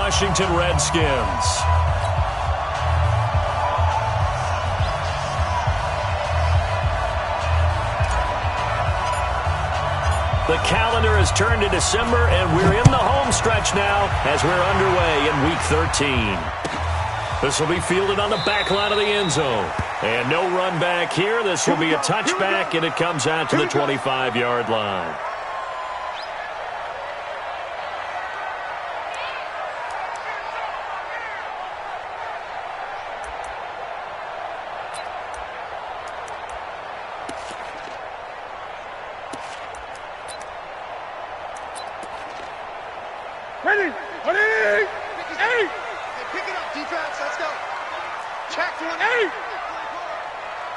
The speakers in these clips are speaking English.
Washington Redskins. The calendar has turned to December, and we're in the home stretch now as we're underway in Week 13. This will be fielded on the back line of the end zone. And no run back here. This will be a touchback, and it comes out to the 25-yard line. Ready! Ready! Hey! Pick it up, defense. Let's go. Check one. Hey!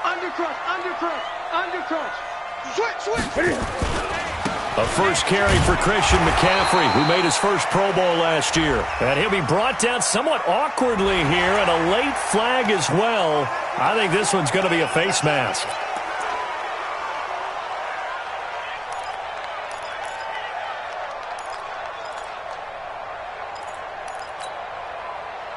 Undercrunch, undercrunch, undercrunch. Switch. Ready. A first carry for Christian McCaffrey, who made his first Pro Bowl last year. And he'll be brought down somewhat awkwardly here, and a late flag as well. I think this one's going to be a face mask.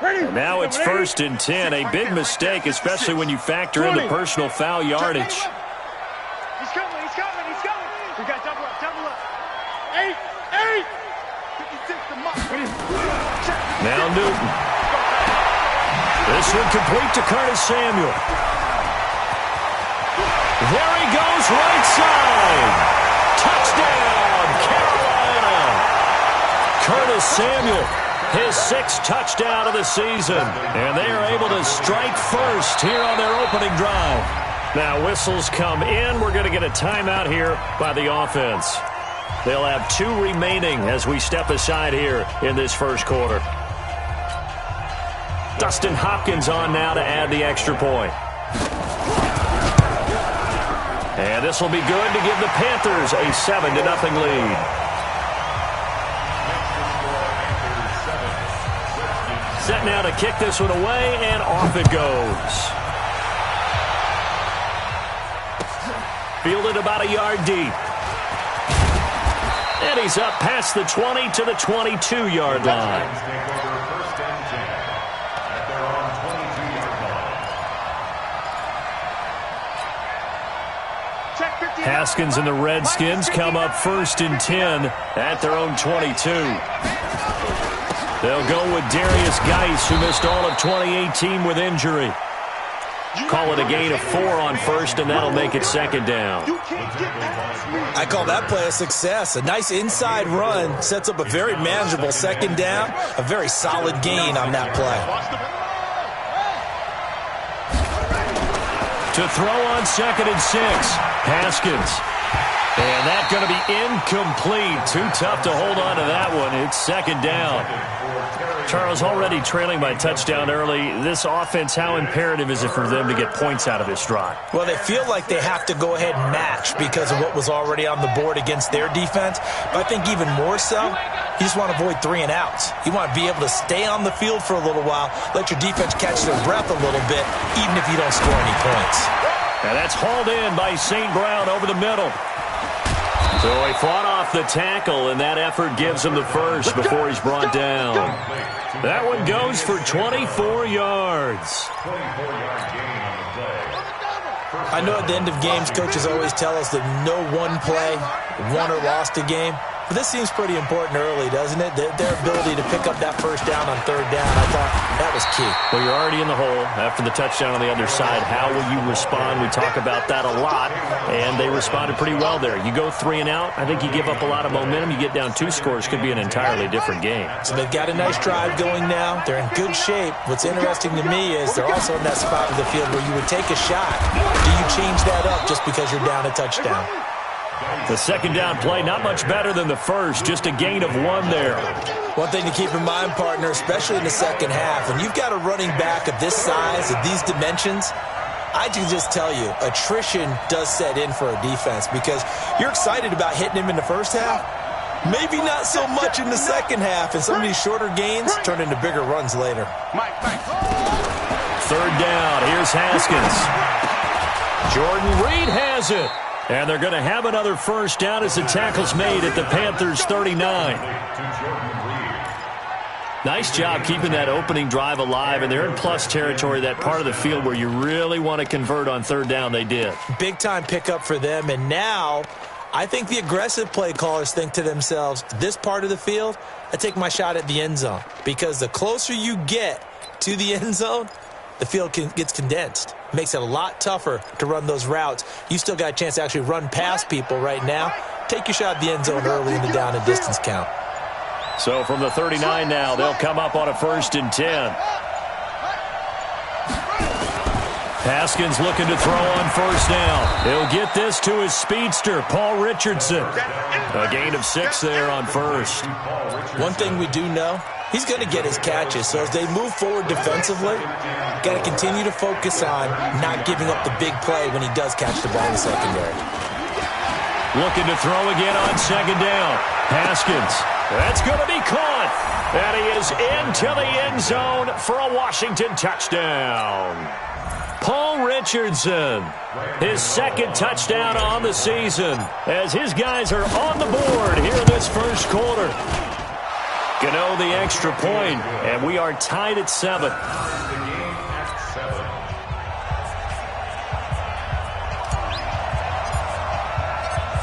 And now it's 1st and 10, a big mistake, especially when you factor in the personal foul yardage. He's coming. We got double up. 8. 56 to Muck. Now Newton. This one complete to Curtis Samuel. There he goes, right side. Touchdown, Carolina. Curtis Samuel. His 6th touchdown of the season. And they are able to strike first here on their opening drive. Now whistles come in. We're going to get a timeout here by the offense. They'll have 2 remaining as we step aside here in this first quarter. Dustin Hopkins on now to add the extra point. And this will be good to give the Panthers a 7-0 lead. Set now to kick this one away, and off it goes. Fielded about a yard deep. And he's up past the 20 to the 22-yard line. Haskins and the Redskins come up 1st and 10 at their own 22. They'll go with Darius Geis, who missed all of 2018 with injury. Call it a gain of 4 on 1st, and that'll make it 2nd down. I call that play a success. A nice inside run sets up a very manageable 2nd down. A very solid gain on that play. To throw on 2nd and 6, Haskins. And that's going to be incomplete. Too tough to hold on to that one. It's 2nd down. Charles, already trailing by touchdown early. This offense, how imperative is it for them to get points out of this drive? Well, they feel like they have to go ahead and match because of what was already on the board against their defense. But I think even more so, you just want to avoid 3 and outs. You want to be able to stay on the field for a little while, let your defense catch their breath a little bit, even if you don't score any points. And that's hauled in by St. Brown over the middle. So he fought off the tackle, and that effort gives him the first before he's brought down. That one goes for 24 yards. I know at the end of games, coaches always tell us that no one play won or lost a game. But this seems pretty important early, doesn't it? Their ability to pick up that first down on 3rd down, I thought that was key. Well, you're already in the hole after the touchdown on the other side. How will you respond? We talk about that a lot, and they responded pretty well there. You go 3 and out, I think you give up a lot of momentum. You get down 2 scores, could be an entirely different game. So they've got a nice drive going now. They're in good shape. What's interesting to me is they're also in that spot of the field where you would take a shot. Do you change that up just because you're down a touchdown? The 2nd down play, not much better than the first, just a gain of 1 there. One thing to keep in mind, partner, especially in the second half, when you've got a running back of this size, of these dimensions, I can just tell you, attrition does set in for a defense because you're excited about hitting him in the first half. Maybe not so much in the second half, and some of these shorter gains turn into bigger runs later. 3rd down, here's Haskins. Jordan Reed has it. And they're going to have another first down as the tackle's made at the Panthers' 39. Nice job keeping that opening drive alive, and they're in plus territory, that part of the field where you really want to convert on third down. They did. Big-time pickup for them, and now I think the aggressive play callers think to themselves, this part of the field, I take my shot at the end zone, because the closer you get to the end zone, the field gets condensed. Makes it a lot tougher to run those routes. You still got a chance to actually run past people right now. Take your shot at the end zone early in the down and distance count. So from the 39 now, they'll come up on a 1st and 10. Haskins looking to throw on 1st down. He'll get this to his speedster, Paul Richardson. A gain of 6 there on 1st. One thing we do know, he's going to get his catches. So as they move forward defensively, got to continue to focus on not giving up the big play when he does catch the ball in the secondary. Looking to throw again on 2nd down. Haskins. That's going to be caught. And he is into the end zone for a Washington touchdown. Paul Richardson, his 2nd touchdown on the season, as his guys are on the board here in this first quarter. Gano the extra point, and we are tied at 7.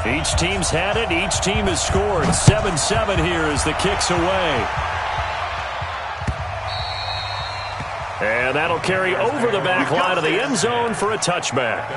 Each team's had it. Each team has scored. 7-7 here as the kick's away. And that'll carry over the back line of the end zone for a touchback.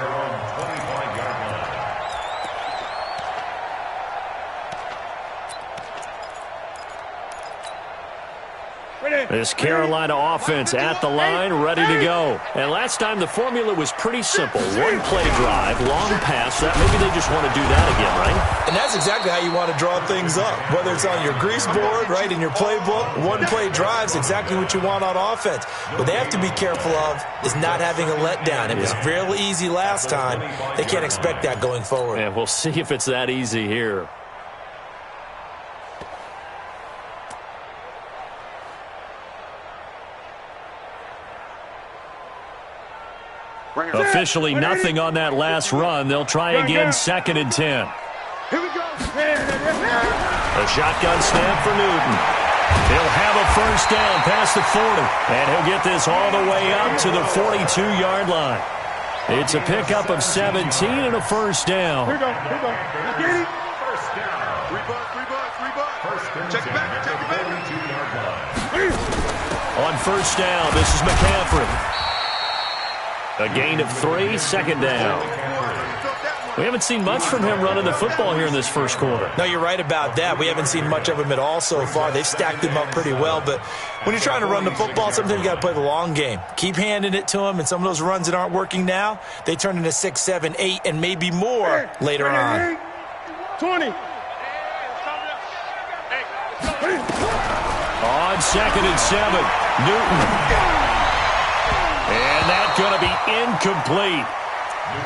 This Carolina offense at the line, ready to go. And last time the formula was pretty simple. One play drive, long pass. Maybe they just want to do that again, right? And that's exactly how you want to draw things up. Whether it's on your grease board, right, in your playbook, one play drive is exactly what you want on offense. What they have to be careful of is not having a letdown. It was real easy last time. They can't expect that going forward. And we'll see if it's that easy here. Officially nothing on that last run. They'll try again, 2nd and 10. Here we go. A shotgun snap for Newton. He'll have a 1st down past the 40. And he'll get this all the way up to the 42-yard line. It's a pickup of 17 and a 1st down. Here we go. Get it. 1st down. 3 bucks. Check it back. On 1st down, this is McCaffrey. A gain of 3, 2nd down. We haven't seen much from him running the football here in this first quarter. No, you're right about that. We haven't seen much of him at all so far. They've stacked him up pretty well, but when you're trying to run the football, sometimes you got to play the long game. Keep handing it to him, and some of those runs that aren't working now, they turn into 6, 7, 8, and maybe more later on. 20. On 2nd and 7, Newton. And that's going to be incomplete.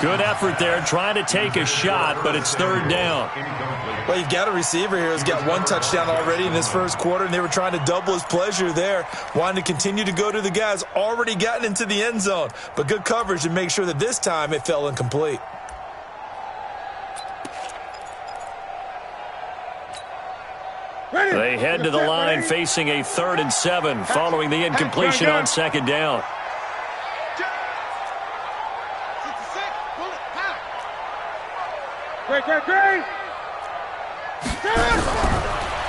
Good effort there, trying to take a shot, but it's 3rd down. Well, you've got a receiver here who's got 1 touchdown already in this first quarter, and they were trying to double his pleasure there, wanting to continue to go to the guys already gotten into the end zone. But good coverage to make sure that this time it fell incomplete. They head to the line facing a 3rd and 7 following the incompletion on 2nd down. Great.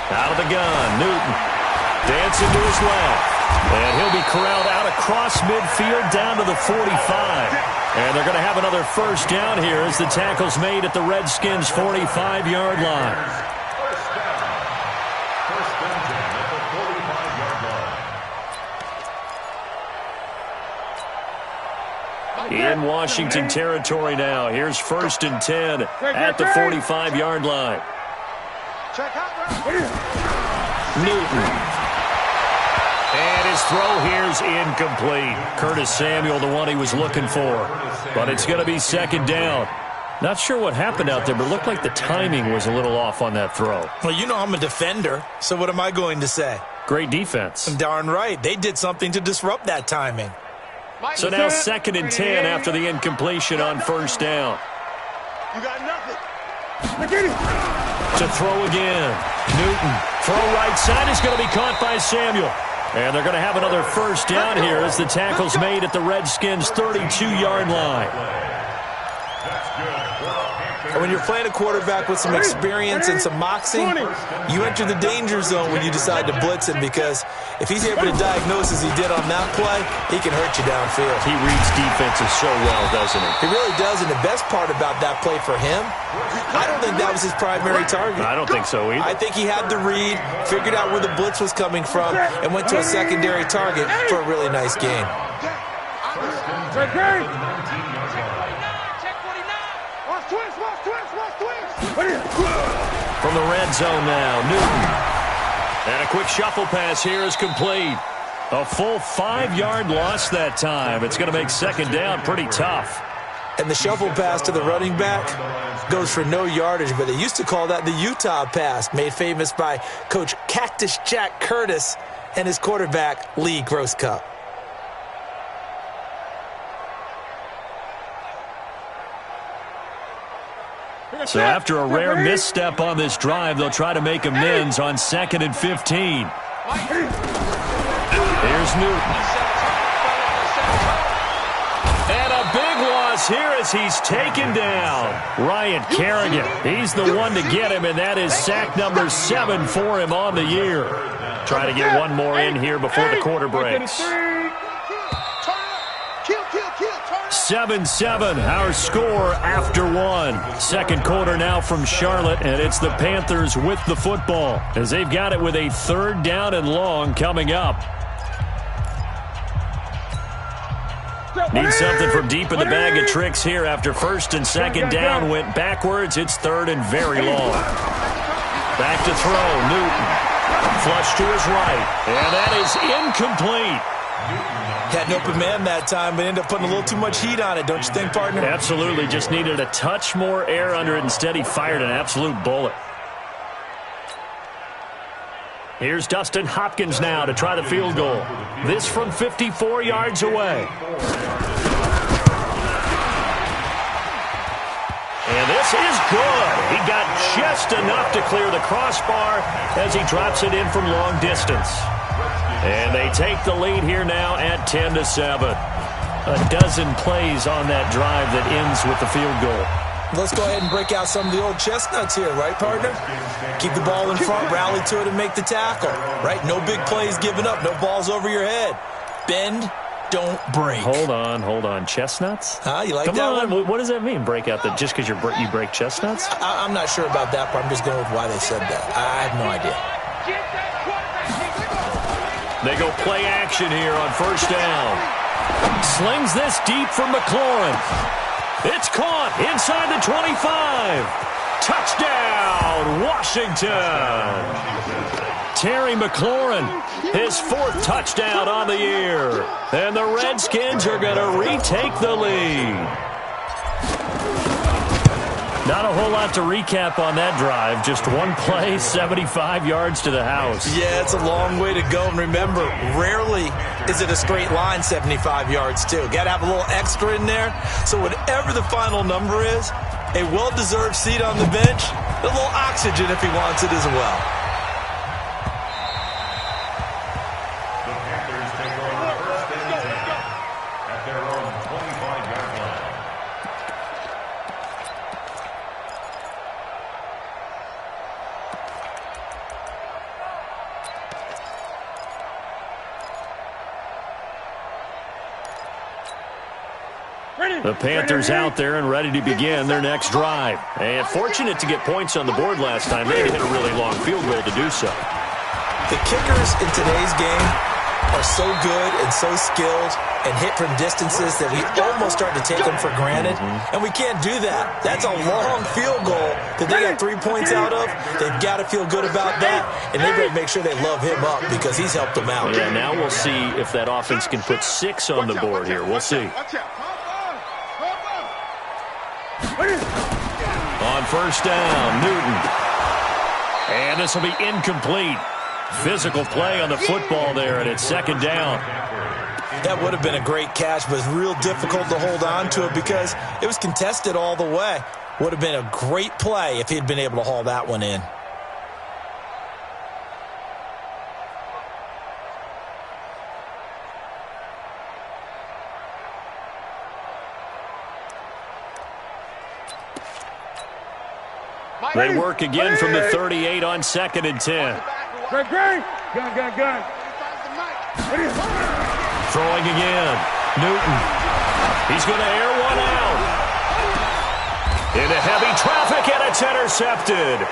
Out of the gun, Newton. Dancing to his left. And he'll be corralled out across midfield down to the 45. And they're going to have another 1st down here as the tackle's made at the Redskins' 45-yard line. In Washington territory now. Here's 1st and 10 at the 45-yard line. Newton. And his throw here's incomplete. Curtis Samuel, the one he was looking for. But it's going to be 2nd down. Not sure what happened out there, but it looked like the timing was a little off on that throw. Well, you know I'm a defender, so what am I going to say? Great defense. Darn right. They did something to disrupt that timing. So now 2nd and 10 after the incompletion on 1st down. You got nothing. To throw again. Newton. Throw right side is going to be caught by Samuel. And they're going to have another first down here as the tackle's made at the Redskins' 32-yard line. When you're playing a quarterback with some experience and some moxie, you enter the danger zone when you decide to blitz him, because if he's able to diagnose as he did on that play, he can hurt you downfield. He reads defenses so well, doesn't he? He really does, and the best part about that play for him, I don't think that was his primary target. I don't think so either. I think he had the read, figured out where the blitz was coming from, and went to a secondary target for a really nice gain. From the red zone now, Newton. And a quick shuffle pass here is complete. A full 5-yard loss that time. It's going to make second down pretty tough. And the shuffle pass to the running back goes for no yardage, but they used to call that the Utah pass, made famous by Coach Cactus Jack Curtis and his quarterback, Lee Grosscup. So after a rare misstep on this drive, they'll try to make amends on 2nd and 15. Here's Newton. And a big loss here as he's taken down. Ryan Kerrigan, he's the one to get him, and that is sack number 7 for him on the year. Try to get one more in here before the quarter breaks. 7-7, our score after one. Second quarter now from Charlotte, and it's the Panthers with the football as they've got it with a 3rd down and long coming up. Need something from deep in the bag of tricks here after 1st and 2nd down went backwards. It's 3rd and very long. Back to throw, Newton. Flush to his right, and that is incomplete. Had an open man that time, but ended up putting a little too much heat on it, don't you think, partner? Absolutely. Just needed a touch more air under it. Instead, he fired an absolute bullet. Here's Dustin Hopkins now to try the field goal. This from 54 yards away. And this is good. He got just enough to clear the crossbar as he drops it in from long distance. And they take the lead here now at 10-7. A dozen plays on that drive that ends with the field goal. Let's go ahead and break out some of the old chestnuts here, right, partner? Keep the ball in front, rally to it, and make the tackle, right? No big plays given up, no balls over your head. Bend, don't break. Hold on. Chestnuts? You like Come that on. one? What does that mean, break out? That just because you break chestnuts? I'm not sure about that, but I'm just going with why they said that. I have no idea. They go play action here on 1st down. Slings this deep from McLaurin. It's caught inside the 25. Touchdown, Washington. Terry McLaurin, his 4th touchdown on the year. And the Redskins are going to retake the lead. Not a whole lot to recap on that drive. Just one play, 75 yards to the house. Yeah, it's a long way to go. And remember, rarely is it a straight line 75 yards, too. Got to have a little extra in there. So whatever the final number is, a well-deserved seat on the bench, a little oxygen if he wants it as well. The Panthers take over 1st and 10 at their own 25-yard line. The Panthers out there and ready to begin their next drive. And fortunate to get points on the board last time. They had to hit a really long field goal to do so. The kickers in today's game are so good and so skilled and hit from distances that we almost start to take them for granted. And we can't do that. That's a long field goal that they got 3 points out of. They've got to feel good about that, and they better make sure they love him up because he's helped them out. Yeah, now we'll see if that offense can put 6 on the board here. We'll see. On 1st down, Newton. And this will be incomplete. Physical play on the football there, and it's 2nd down. That would have been a great catch, but it's real difficult to hold on to it because it was contested all the way. Would have been a great play if he'd been able to haul that one in. They work again from the 38 on 2nd and 10. Gun. Throwing again. Newton. He's going to air one out. Into heavy traffic, and it's intercepted.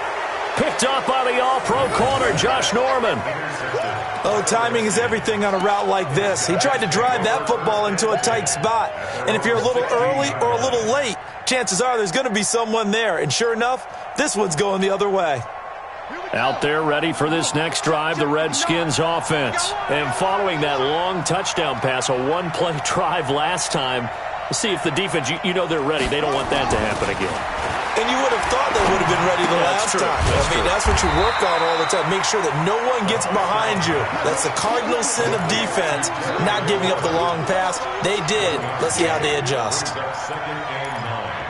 Picked up by the all-pro corner, Josh Norman. Oh, timing is everything on a route like this. He tried to drive that football into a tight spot. And if you're a little early or a little late, chances are there's going to be someone there. And sure enough, this one's going the other way. Out there ready for this next drive, the Redskins offense. And following that long touchdown pass, a one-play drive last time, see if the defense, you know they're ready. They don't want that to happen again. And you would have thought they would have been ready the last time. That's what you work on all the time. Make sure that no one gets behind you. That's the cardinal sin of defense, not giving up the long pass. They did. Let's see how they adjust.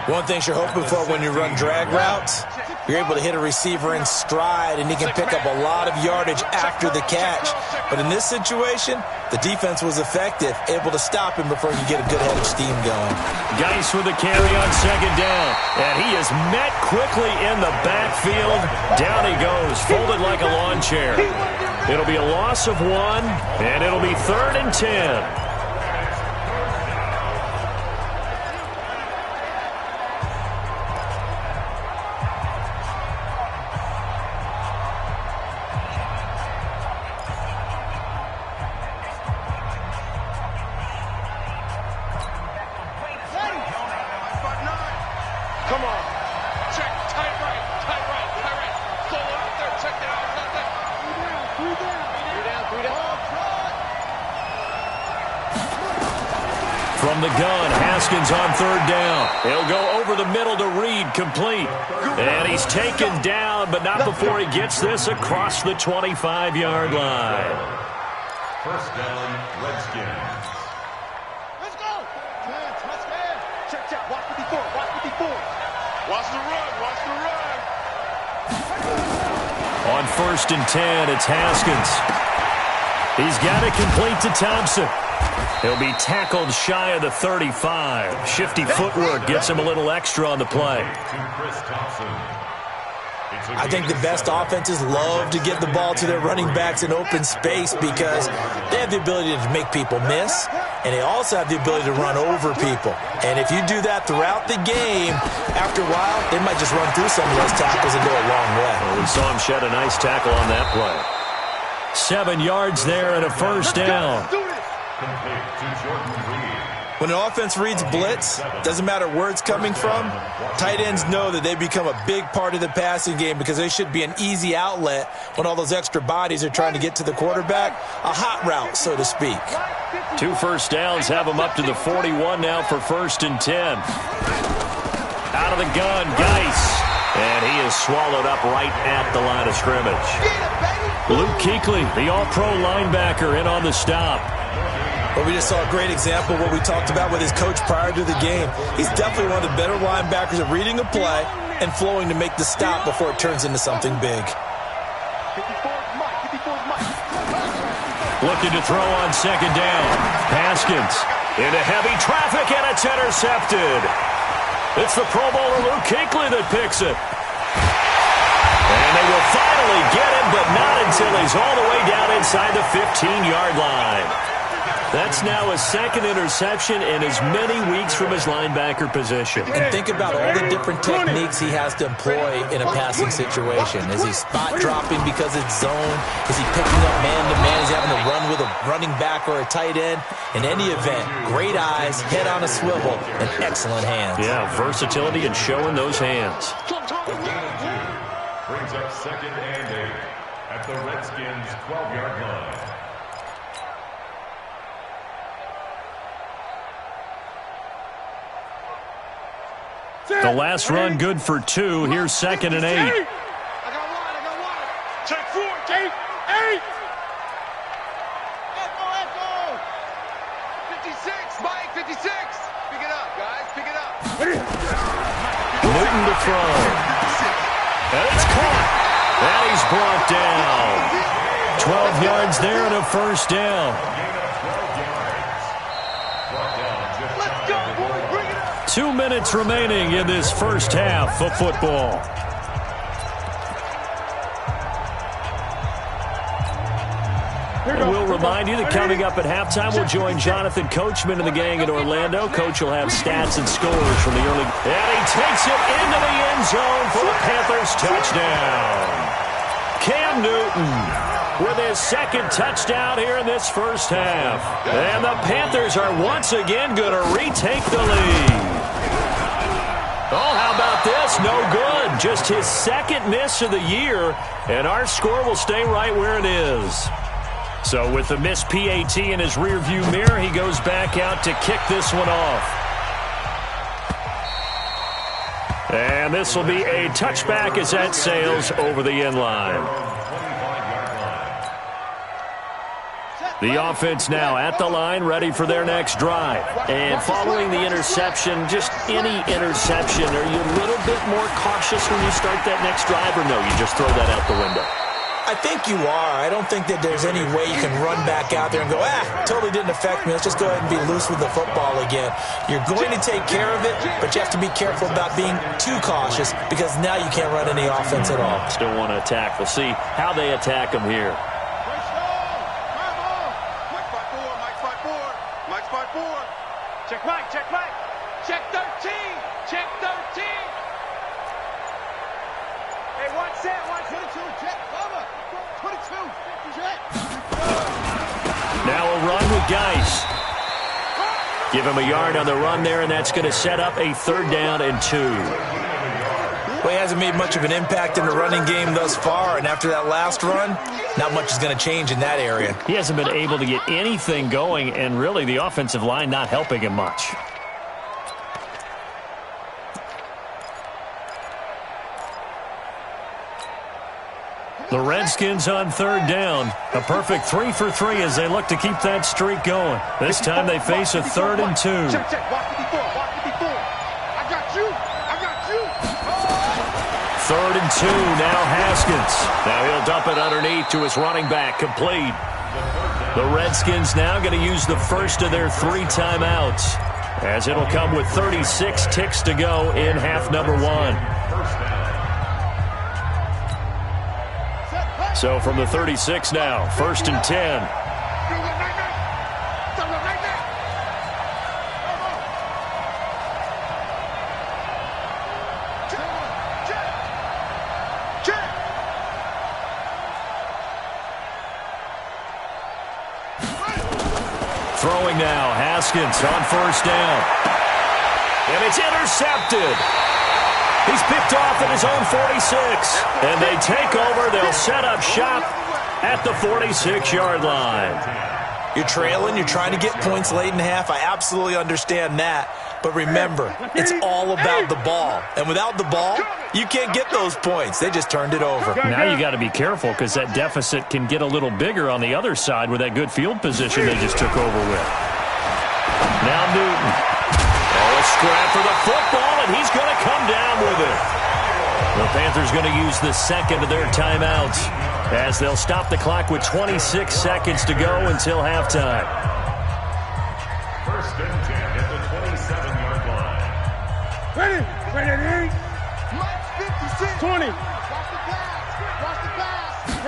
One thing you're hoping for when you run drag routes, you're able to hit a receiver in stride, and he can pick up a lot of yardage after the catch. But in this situation, the defense was effective, able to stop him before he could get a good head of steam going. Geis with the carry on 2nd down, and he is met quickly in the backfield. Down he goes, folded like a lawn chair. It'll be a loss of 1, and it'll be 3rd and 10. Come on. Check. Tight right. Slow out there. Check that out. Three down. From the gun, Haskins on 3rd down. He'll go over the middle to Reed, complete. And he's taken down, but not before he gets this across the 25-yard line. First down, Redskins. Let's go. Check. Watch 54. Watch the run. On 1st and 10, it's Haskins. He's got it complete to Thompson. He'll be tackled shy of the 35. Shifty footwork gets him a little extra on the play. I think the best offenses love to get the ball to their running backs in open space because they have the ability to make people miss, and they also have the ability to run over people. And if you do that throughout the game, after a while, they might just run through some of those tackles and go a long way. Well, we saw him shed a nice tackle on that play. 7 yards there and a first down. When an offense reads blitz, doesn't matter where it's coming from, tight ends know that they become a big part of the passing game because they should be an easy outlet when all those extra bodies are trying to get to the quarterback. A hot route, so to speak. 2 first downs have him up to the 41 now for 1st and 10. Out of the gun, Geis. And he is swallowed up right at the line of scrimmage. Luke Kuechly, the all-pro linebacker, in on the stop. Well, we just saw a great example of what we talked about with his coach prior to the game. He's definitely one of the better linebackers at reading a play and flowing to make the stop before it turns into something big. Looking to throw on 2nd down. Haskins into heavy traffic, and it's intercepted. It's the Pro Bowler Luke Kuechly that picks it. And they will finally get him, but not until he's all the way down inside the 15-yard line. That's now his 2nd interception in as many weeks from his linebacker position. And think about all the different techniques he has to employ in a passing situation. Is he spot dropping because it's zone? Is he picking up man-to-man? Is he having to run with a running back or a tight end? In any event, great eyes, head on a swivel, and excellent hands. Yeah, versatility and showing those hands. Brings up 2nd and 8 at the Redskins' 12-yard line. The last run good for 2. Here's 2nd and 8. I got one. Check 4. 8. Echo. 56. Mike, 56. Pick it up, guys. Pick it up. Newton to throw. And it's caught. And he's brought down. 12 yards there and a first down. Let's go, boy. Bring it up. 2 minutes remaining in this first half of football. And we'll remind you that coming up at halftime, we'll join Jonathan Coachman and the gang in Orlando. Coach will have stats and scores from the early. And he takes it into the end zone for a Panthers touchdown. Cam Newton with his second touchdown here in this first half. And the Panthers are once again going to retake the lead. Oh, how about this? No good. Just his second miss of the year, and our score will stay right where it is. So with the missed PAT in his rearview mirror, he goes back out to kick this one off. And this will be a touchback as that sails over the end line. The offense now at the line, ready for their next drive. And following the interception, just any interception, are you a little bit more cautious when you start that next drive, or no, you just throw that out the window? I think you are. I don't think that there's any way you can run back out there and go, totally didn't affect me. Let's just go ahead and be loose with the football again. You're going to take care of it, but you have to be careful about being too cautious because now you can't run any offense at all. Still want to attack. We'll see how they attack them here. Check Mike, check Mike. Check 13, check 13. Hey, one set, 122, check, cover. 22, check. Now a run with Geis. Give him a yard on the run there, and that's going to set up a 3rd down and 2. Well, he hasn't made much of an impact in the running game thus far, and after that last run, not much is going to change in that area. He hasn't been able to get anything going, and really the offensive line not helping him much. The Redskins on 3rd down. A perfect 3 for 3 as they look to keep that streak going. This time they face a 3rd and 2. Check, check, walk 54, walk 54. I got you, I got you. 3rd and 2, now Haskins. Now he'll dump it underneath to his running back, complete. The Redskins now going to use the first of their 3 timeouts, as it'll come with 36 ticks to go in half number 1. So from the 36 now, 1st and 10. Throwing now, Haskins on 1st down. And it's intercepted. He's picked off at his own 46. And they take over. They'll set up shop at the 46-yard line. You're trailing. You're trying to get points late in half. I absolutely understand that. But remember, it's all about the ball. And without the ball, you can't get those points. They just turned it over. Now you got to be careful because that deficit can get a little bigger on the other side with that good field position they just took over with. Now Newton. Oh, a scrap for the football, and he's going to come down with it. The Panthers going to use the second of their timeouts as they'll stop the clock with 26 seconds to go until halftime. 1st and 10 at the 27-yard line. Ready, ready, 20. Watch the pass.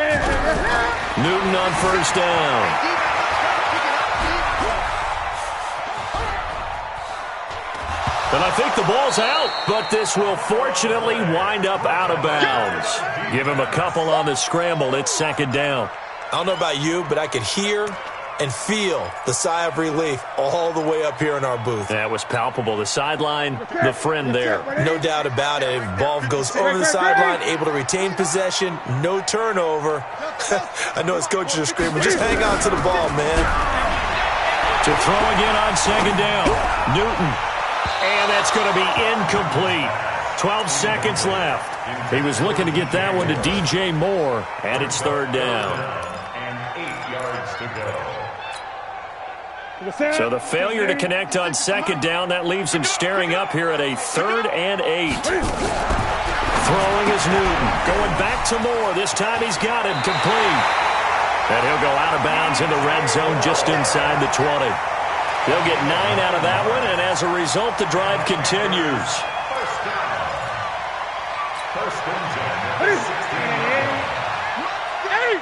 Newton on 1st down. And I think the ball's out, but this will fortunately wind up out of bounds. Give him a couple on the scramble. It's 2nd down. I don't know about you, but I could hear and feel the sigh of relief all the way up here in our booth. That was palpable. The sideline, the friend there. No doubt about it. If the ball goes over the sideline, able to retain possession, no turnover. I know his coaches are screaming, just hang on to the ball, man. To throw again on 2nd down. Newton. And that's going to be incomplete. 12 seconds left. He was looking to get that one to DJ Moore, and it's 3rd down. And 8 yards to go. So the failure to connect on 2nd down, that leaves him staring up here at a 3rd and 8. Throwing is Newton. Going back to Moore. This time he's got him complete. And he'll go out of bounds in the red zone just inside the 20. They'll get 9 out of that one, and as a result, the drive continues. 1st down. 1st and 10 at the 16-yard line.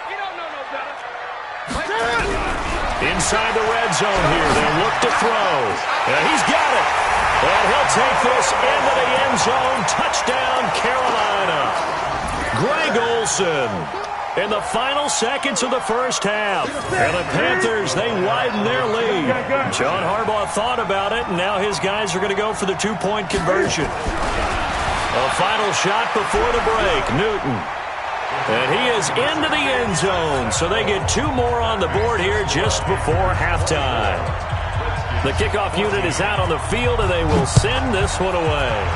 You don't know no better. Inside the red zone here. They'll look to throw. And he's got it. And he'll take this into the end zone. Touchdown, Carolina. Greg Olsen in the final seconds of the first half. And the Panthers, they widen their lead. John Harbaugh thought about it, and now his guys are going to go for the two-point conversion. A final shot before the break. Newton. And he is into the end zone, so they get two more on the board here just before halftime. The kickoff unit is out on the field, and they will send this one away.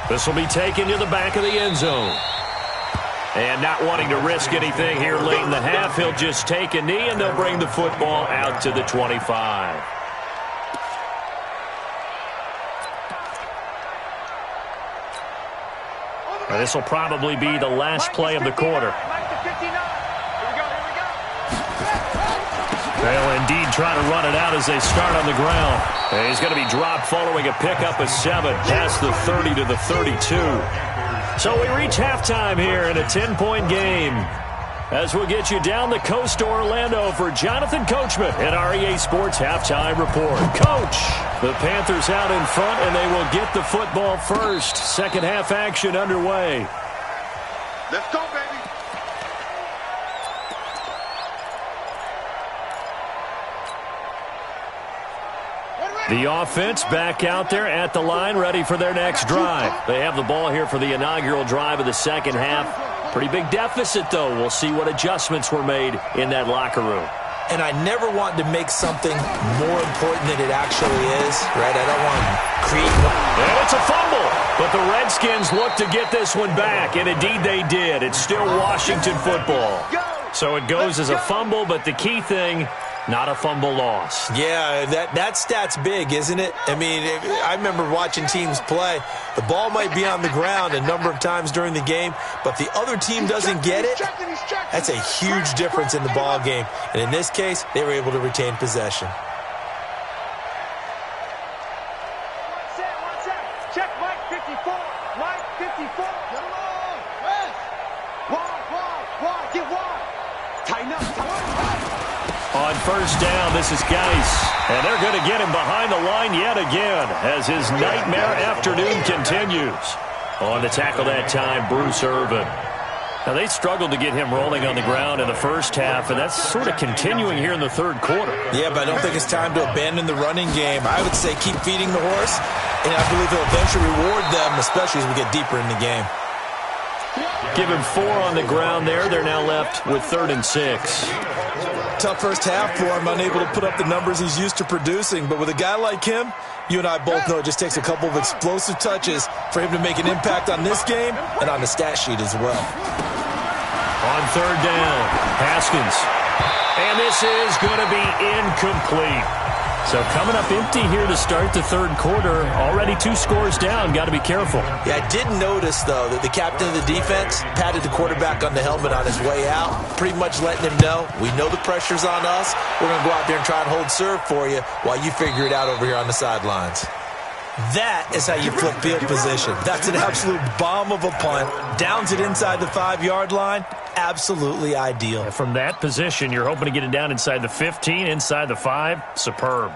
This will be taken to the back of the end zone. And not wanting to risk anything here late in the half, he'll just take a knee, and they'll bring the football out to the 25. Now, this will probably be the last play of the quarter. They'll indeed try to run it out as they start on the ground. And he's going to be dropped following a pickup of 7 past the 30 to the 32. So we reach halftime here in a 10-point game. As we'll get you down the coast to Orlando for Jonathan Coachman at our EA Sports Halftime Report. Coach, the Panthers out in front, and they will get the football first. Second half action underway. Let's go, baby. The offense back out there at the line, ready for their next drive. They have the ball here for the inaugural drive of the second half. Pretty big deficit, though. We'll see what adjustments were made in that locker room. And I never want to make something more important than it actually is, right? I don't want to create more. And it's a fumble. But the Redskins look to get this one back, and indeed they did. It's still Washington football. So it goes as a fumble, but the key thing, not a fumble loss. Yeah, that stat's big, isn't it? I mean, I remember watching teams play. The ball might be on the ground a number of times during the game, but the other team doesn't get it. That's a huge difference in the ball game. And in this case, they were able to retain possession. Check Mike 54. Mike 54. Get him on. West. Wide. Get wide. Tighten up. On first down, this is Geis. And they're going to get him behind the line yet again as his nightmare afternoon continues. On to tackle that time, Bruce Irvin. Now, they struggled to get him rolling on the ground in the first half, and that's sort of continuing here in the third quarter. Yeah, but I don't think it's time to abandon the running game. I would say keep feeding the horse, and I believe he'll eventually reward them, especially as we get deeper in the game. Give him 4 on the ground there. They're now left with 3rd and 6. Tough first half for him, unable to put up the numbers he's used to producing. But with a guy like him, you and I both know it just takes a couple of explosive touches for him to make an impact on this game and on the stat sheet as well. On 3rd down, Haskins. And this is going to be incomplete. So coming up empty here to start the third quarter. Already 2 scores down. Got to be careful. Yeah, I did notice, though, that the captain of the defense patted the quarterback on the helmet on his way out, pretty much letting him know, we know the pressure's on us. We're going to go out there and try and hold serve for you while you figure it out over here on the sidelines. That is how you flip field position. That's an absolute bomb of a punt. Downs it inside the 5-yard line. Absolutely ideal. From that position, you're hoping to get it down inside the 15, inside the 5. Superb.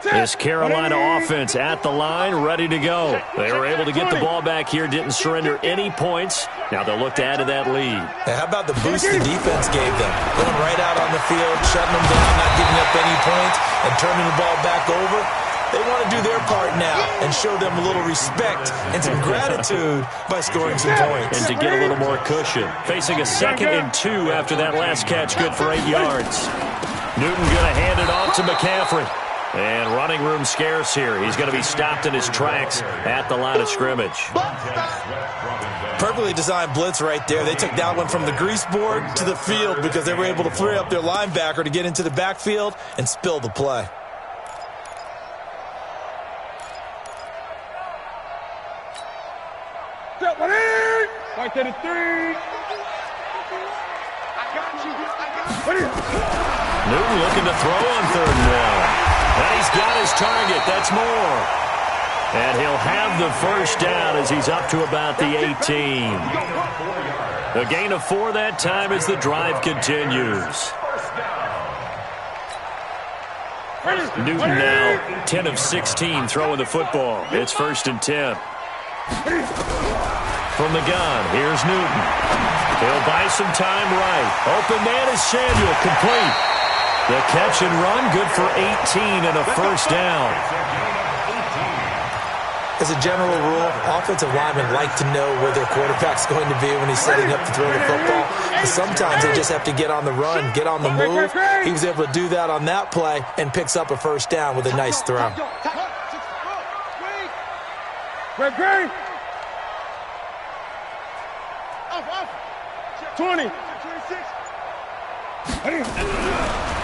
This Carolina offense at the line, ready to go. They were able to get the ball back here, didn't surrender any points. Now they'll look to add to that lead. Hey, how about the boost the defense gave them? Going right out on the field, shutting them down, not giving up any points, and turning the ball back over. They want to do their part now and show them a little respect and some gratitude by scoring some points. And to get a little more cushion. Facing a 2nd and 2 after that last catch, good for 8 yards. Newton going to hand it off to McCaffrey. And running room scarce here. He's going to be stopped in his tracks at the line of scrimmage. Perfectly designed blitz right there. They took that one from the grease board to the field because they were able to free up their linebacker to get into the backfield and spill the play. Right there to 3. I got you. Newton looking to throw on 3rd and 1. And he's got his target. That's more. And he'll have the first down as he's up to about the 18. A gain of 4 that time as the drive continues. Newton now 10 of 16 throwing the football. It's 1st and 10. From the gun, here's Newton. He'll buy some time right. Open man is Samuel, complete. The catch and run, good for 18 and a first down. As a general rule, offensive linemen like to know where their quarterback's going to be when he's setting up to throw the football. But sometimes they just have to get on the run, get on the move. He was able to do that on that play and picks up a first down with a nice throw. Great. 20.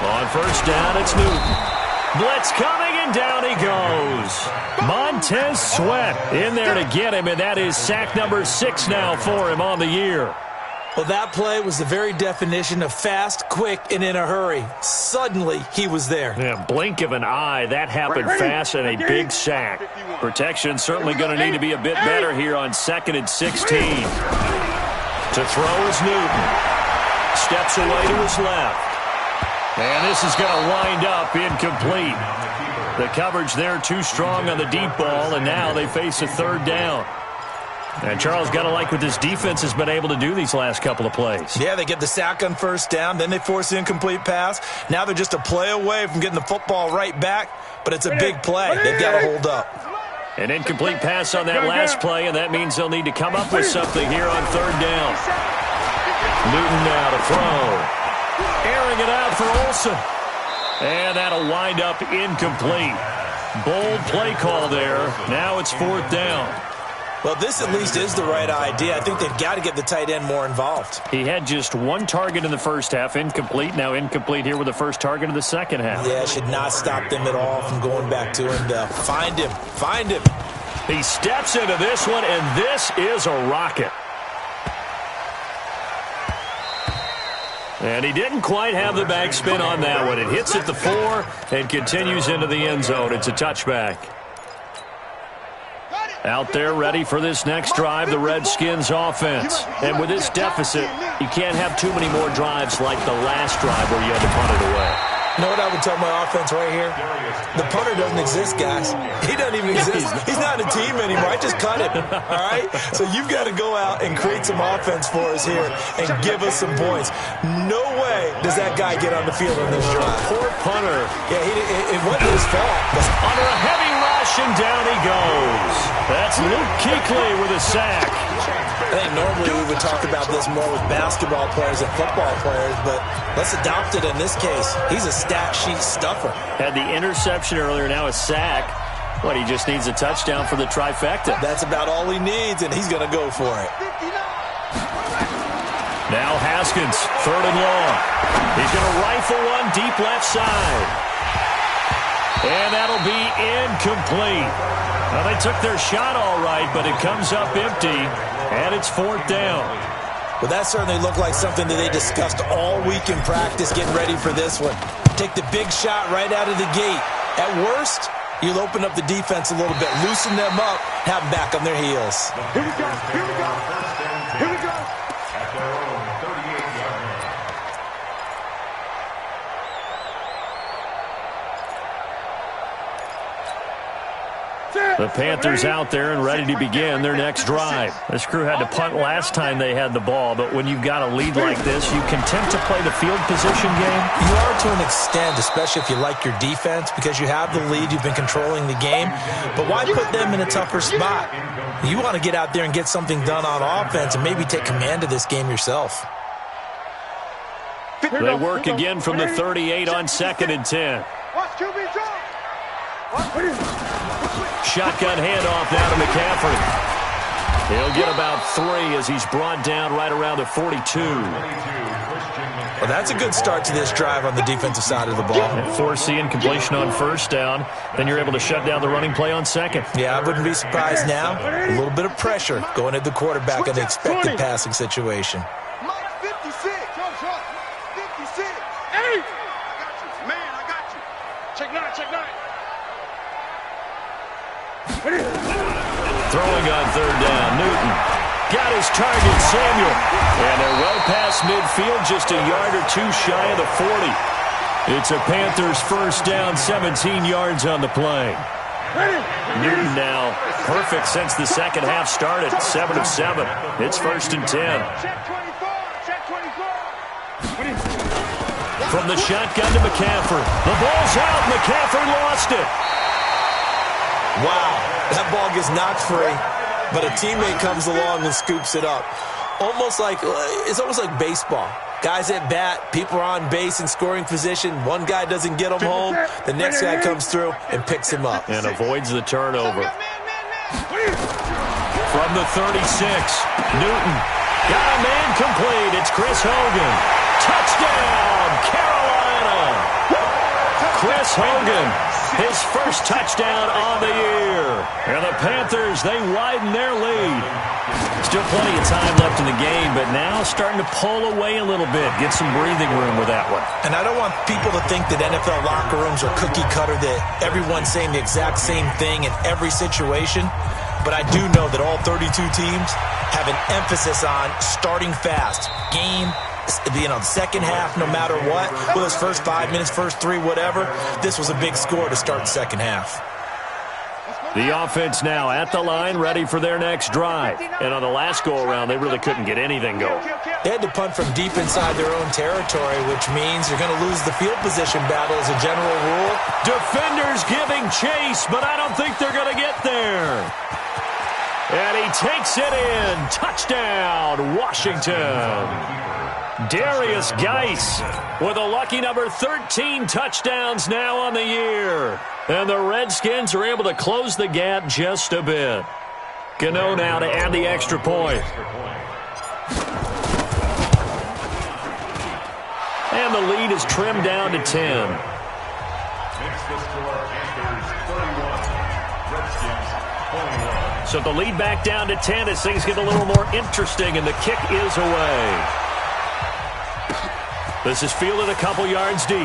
On first down, it's Newton. Blitz coming, and down he goes. Montez Sweat in there to get him, and that is sack number 6 now for him on the year. Well, that play was the very definition of fast, quick, and in a hurry. Suddenly, he was there. Yeah, blink of an eye, that happened fast, and a big sack. Protection certainly going to need to be a bit better here on 2nd and 16. To throw is Newton. Steps away to his left. And this is going to wind up incomplete. The coverage there too strong on the deep ball, and now they face a 3rd down. And Charles, got to like what this defense has been able to do these last couple of plays. Yeah, they get the sack on first down, then they force the incomplete pass. Now they're just a play away from getting the football right back, but it's a big play. They've got to hold up. An incomplete pass on that last play, and that means they'll need to come up with something here on 3rd down. Newton now to throw. Airing it out for Olsen. And that'll wind up incomplete. Bold play call there. Now it's 4th down. Well, this at least is the right idea. I think they've got to get the tight end more involved. He had just 1 target in the first half, incomplete. Now incomplete here with the first target of the second half. Yeah, should not stop them at all from going back to him to find him. He steps into this one, and this is a rocket. And he didn't quite have the backspin on that one. It hits at the 4 and continues into the end zone. It's a touchback. Out there ready for this next drive, the Redskins offense. And with this deficit, you can't have too many more drives like the last drive where you had to punt it away. You know what I would tell my offense right here? The punter doesn't exist, guys. He doesn't even exist. He's not in a team anymore. I just cut him, all right? So you've got to go out and create some offense for us here and give us some points. No way does that guy get on the field on this drive. Poor punter. Yeah, it wasn't his fault. Under a heavy rush, and down he goes. That's Luke Kuechly with a sack. I think normally we would talk about this more with basketball players and football players, but let's adopt it in this case. He's a stat sheet stuffer. Had the interception earlier, now a sack. What, he just needs a touchdown for the trifecta. That's about all he needs, and he's going to go for it. Now Haskins, 3rd and long. He's going to rifle one deep left side. And that'll be incomplete. Well, they took their shot all right, but it comes up empty, and it's 4th down. Well, that certainly looked like something that they discussed all week in practice, getting ready for this one. Take the big shot right out of the gate. At worst, you'll open up the defense a little bit, loosen them up, have them back on their heels. Here we go. At their own 38-yard line. The Panthers out there and ready to begin their next drive. This crew had to punt last time they had the ball, but when you've got a lead like this, you content to play the field position game? You are to an extent, especially if you like your defense, because you have the lead, you've been controlling the game. But why put them in a tougher spot? You want to get out there and get something done on offense and maybe take command of this game yourself. They work again from the 38 on 2nd and 10. Watch QB drop. Shotgun handoff now to McCaffrey. He'll get about 3 as he's brought down right around the 42. Well, that's a good start to this drive on the defensive side of the ball. Forcing completion on first down. Then you're able to shut down the running play on second. Yeah, I wouldn't be surprised now. A little bit of pressure going at the quarterback in the expected passing situation. -56. 56. 8. Check nine, check nine. Throwing on third down, Newton. Got his target, Samuel. And they're well past midfield, just a yard or two shy of the 40. It's a Panthers first down, 17 yards on the play. Newton now perfect since the second half started, 7 of 7. It's first and 10. Check 24, check 24. From the shotgun to McCaffrey. The ball's out. McCaffrey lost it. Wow, that ball gets knocked free, but a teammate comes along and scoops it up. It's almost like baseball. Guys at bat, people are on base in scoring position. One guy doesn't get him home. The next guy comes through and picks him up. And avoids the turnover. From the 36, Newton. Got a man complete. It's Chris Hogan. Touchdown, Carolina. Chris Hogan, his first touchdown on the year. And the Panthers, they widen their lead. Still plenty of time left in the game, but now starting to pull away a little bit. Get some breathing room with that one. And I don't want people to think that NFL locker rooms are cookie cutter, that everyone's saying the exact same thing in every situation. But I do know that all 32 teams have an emphasis on starting fast. Second half, no matter what. Well, his first 5 minutes, first 3, whatever. This was a big score to start the second half. The offense now at the line, ready for their next drive. And on the last go-around, they really couldn't get anything going. They had to punt from deep inside their own territory, which means you're going to lose the field position battle as a general rule. Defenders giving chase, but I don't think they're going to get there. And he takes it in. Touchdown, Washington. Darius Geis with a lucky number 13 touchdowns now on the year. And the Redskins are able to close the gap just a bit. Gano now to add the extra point. And the lead is trimmed down to 10. Makes the score Panthers 31, Redskins 21. So the lead back down to 10 as things get a little more interesting, and the kick is away. This is fielded a couple yards deep.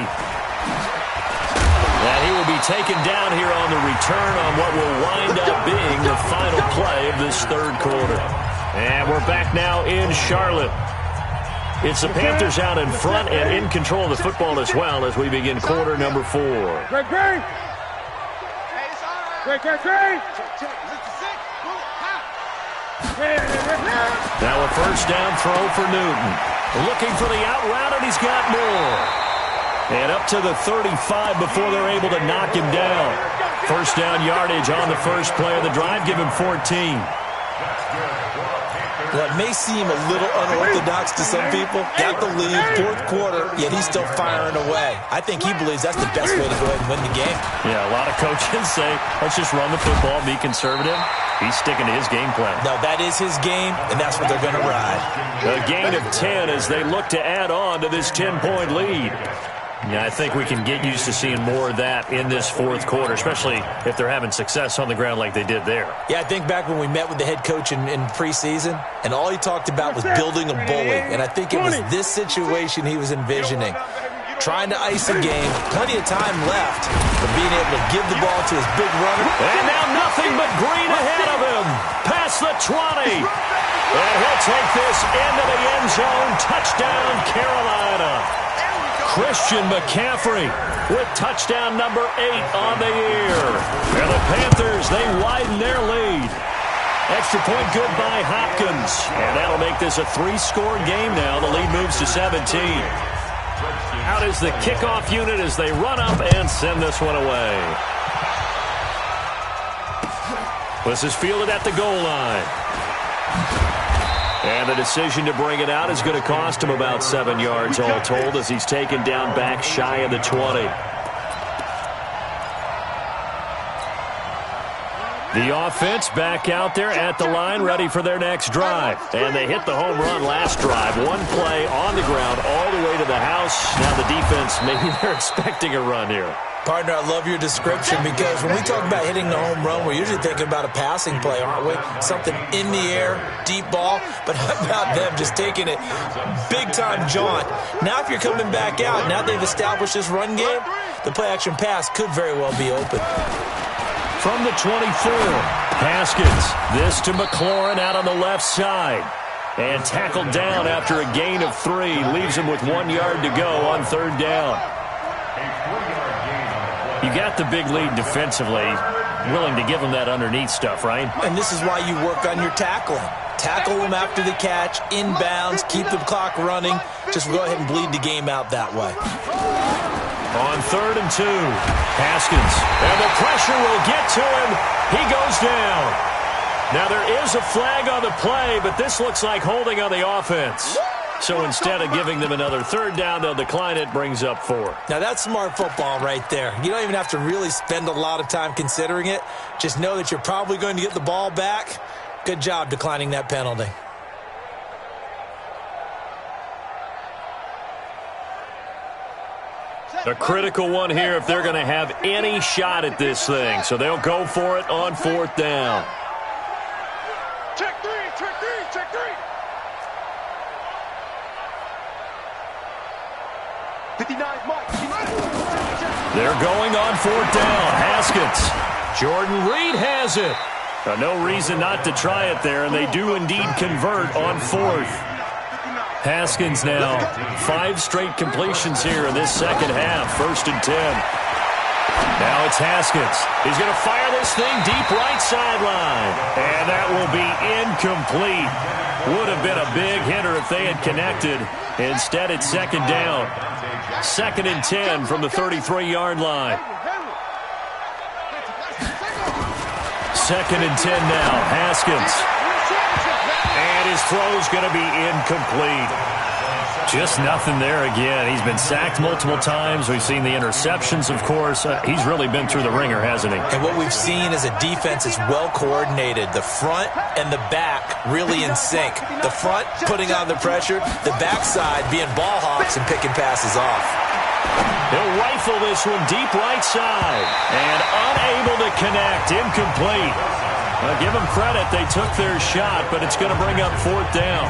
And he will be taken down here on the return on what will wind up being the final play of this third quarter. And we're back now in Charlotte. It's the Panthers out in front and in control of the football as well as we begin quarter number 4. Great. Now a first down throw for Newton. Looking for the out route, and he's got more. And up to the 35 before they're able to knock him down. First down yardage on the first play of the drive. Give him 14. Well, it may seem a little unorthodox to some people. Got the lead, fourth quarter, yet he's still firing away. I think he believes that's the best way to go ahead and win the game. Yeah, a lot of coaches say, let's just run the football, be conservative. He's sticking to his game plan. No, that is his game, and that's what they're going to ride. A gain of 10 as they look to add on to this 10-point lead. Yeah, I think we can get used to seeing more of that in this fourth quarter, especially if they're having success on the ground like they did there. Yeah, I think back when we met with the head coach in preseason, and all he talked about was building a bully. And I think it was this situation he was envisioning. Trying to ice a game, plenty of time left for being able to give the ball to his big runner. And now nothing but green ahead of him. Past the 20. And he'll take this into the end zone. Touchdown, Carolina. Christian McCaffrey with touchdown number 8 on the year. And the Panthers, they widen their lead. Extra point good by Hopkins. And that'll make this a 3-score game now. The lead moves to 17. Out is the kickoff unit as they run up and send this one away. This is fielded at the goal line. And the decision to bring it out is going to cost him about 7 yards all told as he's taken down back shy of the 20. The offense back out there at the line, ready for their next drive. And they hit the home run last drive. One play on the ground all the way to the house. Now the defense, maybe they're expecting a run here. Partner, I love your description because when we talk about hitting the home run, we're usually thinking about a passing play, aren't we? Something in the air, deep ball. But how about them just taking it big-time jaunt? Now if you're coming back out, now they've established this run game, the play-action pass could very well be open. From the 24, Haskins. This to McLaurin out on the left side. And tackled down after a gain of 3. Leaves him with 1 yard to go on 3rd down. You got the big lead defensively. Willing to give him that underneath stuff, right? And this is why you work on your tackling. Tackle them after the catch, inbounds, keep the clock running. Just go ahead and bleed the game out that way. On 3rd and 2, Haskins. And the pressure will get to him. He goes down. Now there is a flag on the play, but this looks like holding on the offense. So instead of giving them another 3rd down, they'll decline it, brings up 4. Now that's smart football right there. You don't even have to really spend a lot of time considering it. Just know that you're probably going to get the ball back. Good job declining that penalty. A critical one here if they're going to have any shot at this thing. So they'll go for it on 4th down. Check 3, check 3, check 3. 59's Mike. They're going on 4th down. Haskins. Jordan Reed has it. No reason not to try it there, and they do indeed convert on 4th. Haskins now, 5 straight completions here in this second half. 1st and 10. Now it's Haskins. He's going to fire this thing deep right sideline. And that will be incomplete. Would have been a big hitter if they had connected. Instead, it's 2nd down. 2nd and 10 from the 33-yard line. 2nd and 10 now. Haskins. And his throw's going to be incomplete. Just nothing there again. He's been sacked multiple times. We've seen the interceptions, of course. He's really been through the ringer, hasn't he? And what we've seen is a defense that's well coordinated. The front and the back really in sync. The front putting on the pressure, the backside being ball hawks and picking passes off. He'll rifle this one deep right side. And unable to connect. Incomplete. Give them credit. They took their shot, but it's going to bring up 4th down.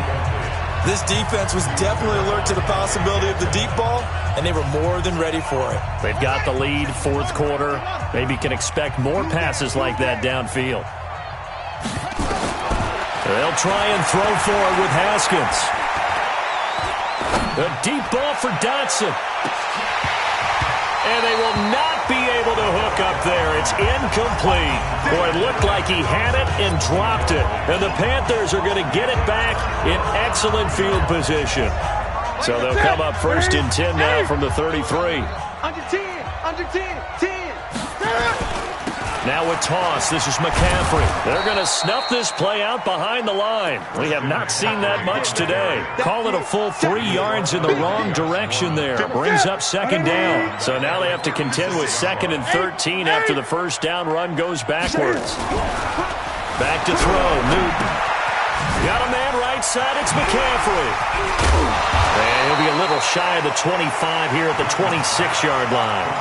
This defense was definitely alert to the possibility of the deep ball, and they were more than ready for it. They've got the lead, 4th quarter. Maybe can expect more passes like that downfield. They'll try and throw for it with Haskins. A deep ball for Dotson. And they will not be able to hook up there. It's incomplete. Boy, it looked like he had it and dropped it. And the Panthers are going to get it back in excellent field position. So they'll come up 1st and 10 now from the 33. Under 10, under 10, 10. Now with toss, this is McCaffrey. They're going to snuff this play out behind the line. We have not seen that much today. Call it a full 3 yards in the wrong direction there. Brings up 2nd down. So now they have to contend with 2nd and 13 after the 1st down run goes backwards. Back to throw, Newton. Got a man right side, it's McCaffrey. And he'll be a little shy of the 25 here at the 26-yard line.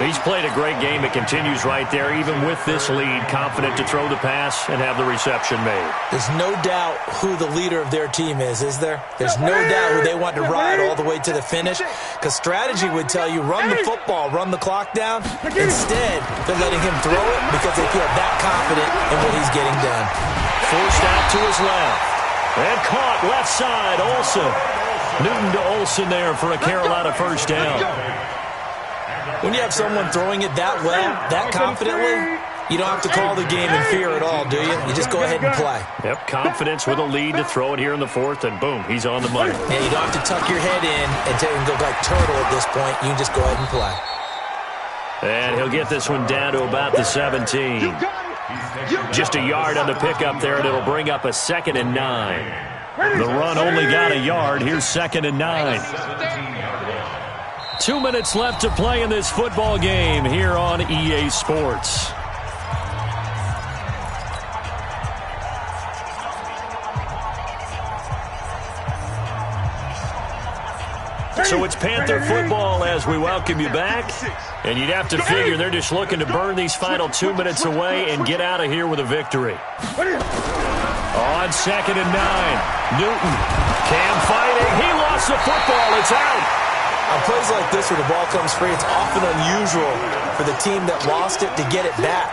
He's played a great game. It continues right there, even with this lead, confident to throw the pass and have the reception made. There's no doubt who the leader of their team is there? There's no doubt who they want to ride all the way to the finish, because strategy would tell you run the football, run the clock down. Instead, they're letting him throw it because they feel that confident in what he's getting done. Forced out to his left. And caught left side, Olsen. Newton to Olsen there for a Carolina 1st down. When you have someone throwing it that well, that confidently, you don't have to call the game in fear at all, do you? You just go ahead and play. Yep, confidence with a lead to throw it here in the 4th, and boom, he's on the money. Yeah, you don't have to tuck your head in and go like turtle at this point. You can just go ahead and play. And he'll get this one down to about the 17. Just a yard on the pickup there, and it'll bring up a 2nd and 9. The run only got a yard. Here's 2nd and 9. 2 minutes left to play in this football game here on EA Sports. So it's Panther football as we welcome you back. And you'd have to figure they're just looking to burn these final 2 minutes away and get out of here with a victory. On 2nd and 9, Newton. Cam fighting. He lost the football. It's out. On plays like this where the ball comes free, it's often unusual for the team that lost it to get it back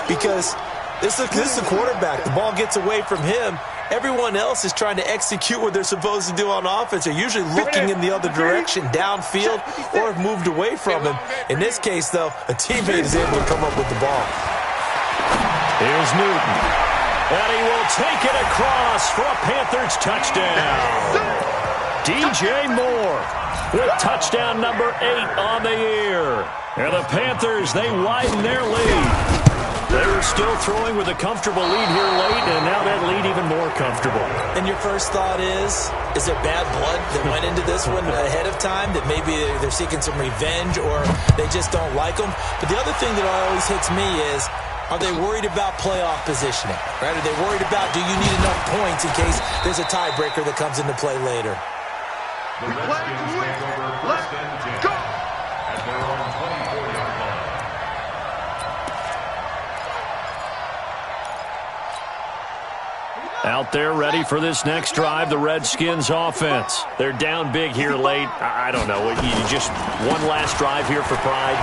because this is the quarterback. The ball gets away from him. Everyone else is trying to execute what they're supposed to do on offense. They're usually looking in the other direction, downfield, or have moved away from him. In this case, though, a teammate is able to come up with the ball. Here's Newton. And he will take it across for a Panthers touchdown. DJ Moore with touchdown number 8 on the year. And the Panthers, they widen their lead. They were still throwing with a comfortable lead here late, and now that lead even more comfortable. And your first thought is there bad blood that went into this one ahead of time, that maybe they're seeking some revenge or they just don't like them? But the other thing that always hits me is, are they worried about playoff positioning? Right? Are they worried about, do you need enough points in case there's a tiebreaker that comes into play later? The Redskins take over first and 10 at their own 24-yard line. Out there ready for this next drive, the Redskins offense. They're down big here late. I don't know. You just one last drive here for pride?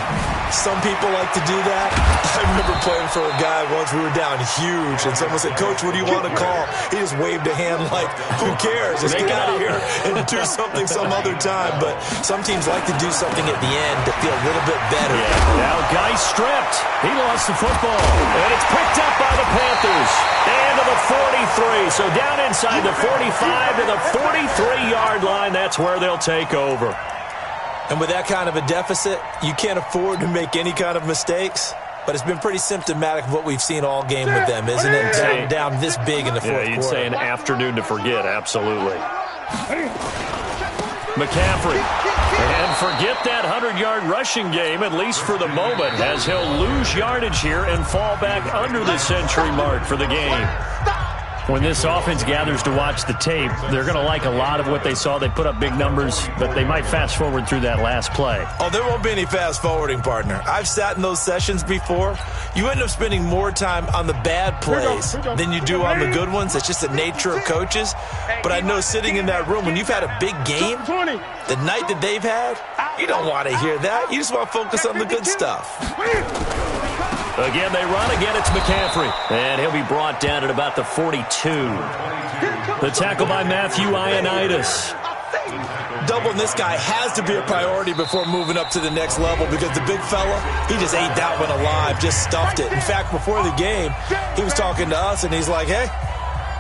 Some people like to do that. I remember playing for a guy once. We were down huge, and someone said, "Coach, what do you want to call?" He just waved a hand like, who cares? Let's get out of here and do something some other time. But some teams like to do something at the end to feel a little bit better. Yeah. Now, Guy stripped. He lost the football, and it's picked up by the Panthers. And to the 43. So down inside the 45 to the 43-yard line. That's where they'll take over. And with that kind of a deficit, you can't afford to make any kind of mistakes. But it's been pretty symptomatic of what we've seen all game with them, isn't it? Down this big in the fourth quarter. You'd say an afternoon to forget, absolutely. McCaffrey. And forget that 100-yard rushing game, at least for the moment, as he'll lose yardage here and fall back under the century mark for the game. When this offense gathers to watch the tape, they're going to like a lot of what they saw. They put up big numbers, but they might fast forward through that last play. Oh, there won't be any fast forwarding, partner. I've sat in those sessions before. You end up spending more time on the bad plays than you do on the good ones. It's just the nature of coaches. But I know sitting in that room, when you've had a big game, the night that they've had, you don't want to hear that. You just want to focus on the good stuff. Again, they run. Again, it's McCaffrey. And he'll be brought down at about the 42. The tackle by Matthew Ioannidis. Doubling this guy has to be a priority before moving up to the next level because the big fella, he just ate that one alive, just stuffed it. In fact, before the game, he was talking to us, and he's like, "Hey,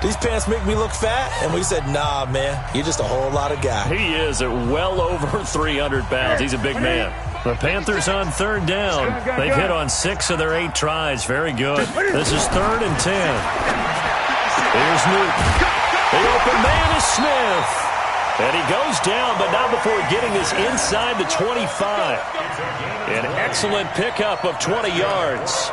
these pants make me look fat?" And we said, "Nah, man, you're just a whole lot of guy." He is at well over 300 pounds. He's a big man. The Panthers on third down. They've hit on 6 of their 8 tries. Very good. This is 3rd and 10. Here's Newton. The open man is Smith. And he goes down, but not before getting this inside the 25. An excellent pickup of 20 yards.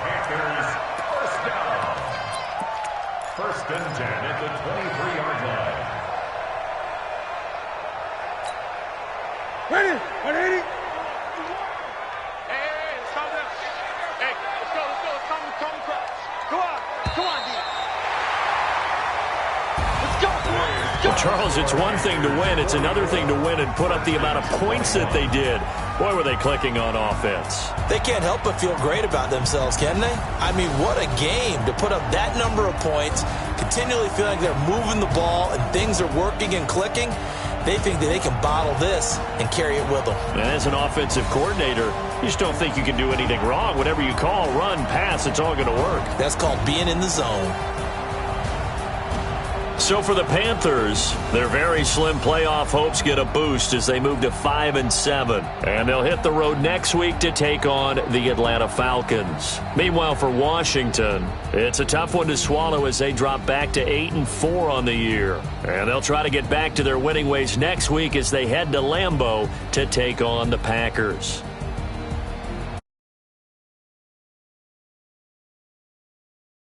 First and 10 at the 23-yard line. Ready? Ready? Well, Charles, it's one thing to win. It's another thing to win and put up the amount of points that they did. Boy, were they clicking on offense. They can't help but feel great about themselves, can they? I mean, what a game to put up that number of points, continually feeling like they're moving the ball and things are working and clicking. They think that they can bottle this and carry it with them. And as an offensive coordinator, you just don't think you can do anything wrong. Whatever you call, run, pass, it's all going to work. That's called being in the zone. So for the Panthers, their very slim playoff hopes get a boost as they move to 5-7. And they'll hit the road next week to take on the Atlanta Falcons. Meanwhile, for Washington, it's a tough one to swallow as they drop back to 8-4 on the year. And they'll try to get back to their winning ways next week as they head to Lambeau to take on the Packers.